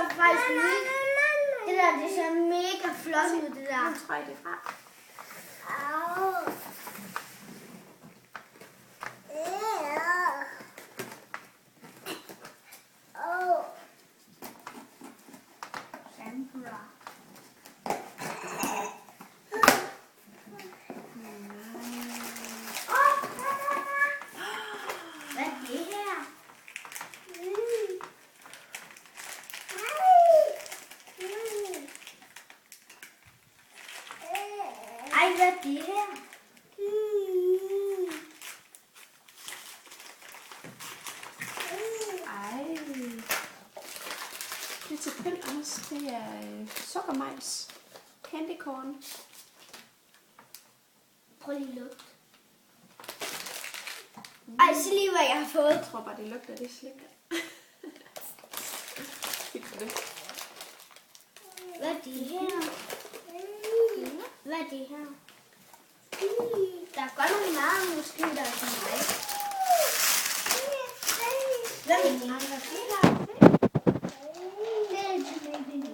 faktisk mega. Det der, det ser mega flot ud, det der. Nu tror jeg det fra. Sandra. Hvad er det her? Ej, hvad er det her? Ej. Det er til pynt, Anders. Det er sukkermajs. Candy corn. Prøv lige at lugte. Ej, se lige, hvad jeg har fået. Jeg tror bare, det lugter af det slik. Hvad er det her? Hvad er det her? Der er godt nok meget, måske der er til mig. Hvad er det her? Det er til mig.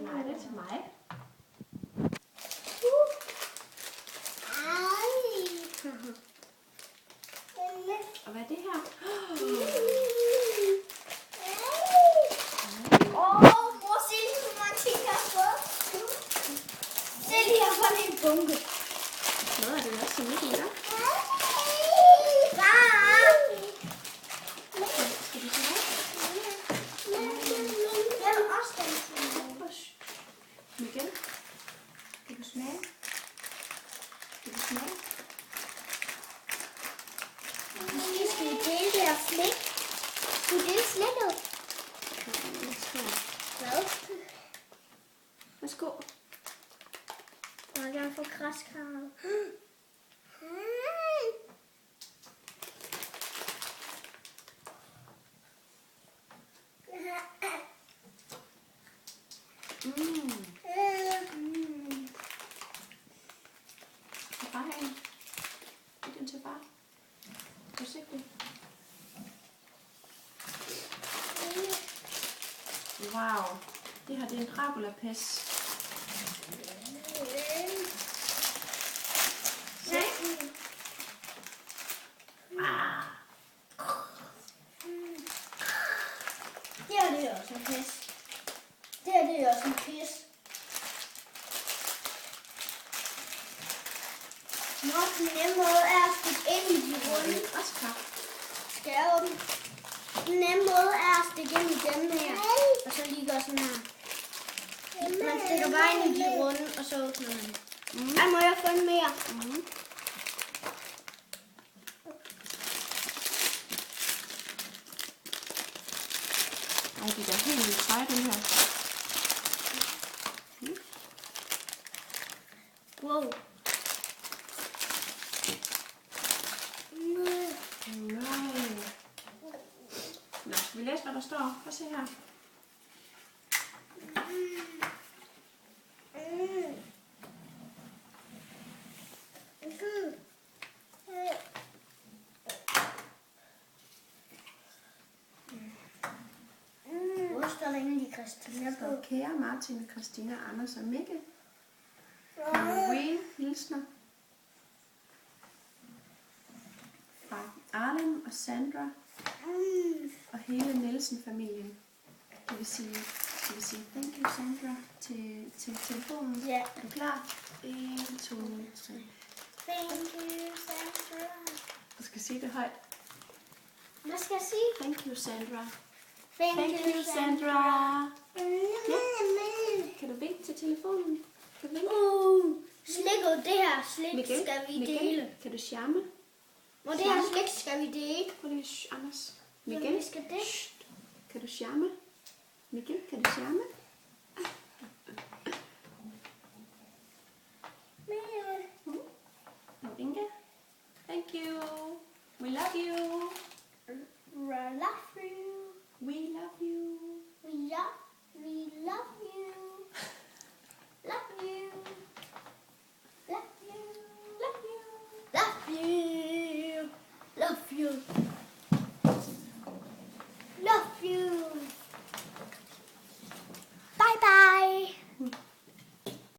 Nej, det er til mig. Og hvad er det her? Prøv at se lige, hvor mange ting jeg har fået. Se lige, jeg har fået en hel bunke. Noget af det også som ikke er. Far! Skal du smage? Jeg vil også den. Miguel? Skal du smage? Skal du smage? Måske skal vi dele det her slik. Skal vi dele slikket? Hvad? Værsgo. Jeg vil gerne få græskar. Til far her. Giv den til far. Forsigtigt. Wow. Det her det er en Dracula-pes. Se. Det her det er også en pis. Det her det er også en pis. Nå, den nemme måde er at stikke ind i de runde. Også klar. Skal jeg åbne? Den nemme måde er at stikke ind i dem her. Og så lige gøre sådan her. Man stikker bare ind i de runde, og så åbner man. Ej, må jeg få en mere? Ej, det er da helt vildt sej, den her. Wow. Nej. Nå, skal vi læse, hvad der står? Prøv at se her. Hvor står der egentlig Christina Der på? står kære Martin, Christina, Anders og Mikkel. Marie, hilsner. Fra Arlen og Sandra og hele Nielsen-familien. Det vil sige thank you Sandra til telefonen. Ja. Er du klar? 1, 2, 3. Thank you, Sandra. Du skal sige det højt. Hvad skal jeg sige? Thank you Sandra. Thank you Sandra. Kan du vinke til telefonen? Kan du vinke? Slikket, det her slik skal vi dele. Kan du charme? Og det her slik skal vi dele. Prøv lige, Anders. Jamen, Mikkel, vi skal det. kan du charme? Mikkel, kan du charme? Og Inga. Thank you. We love you. Love you. We love you. Ja.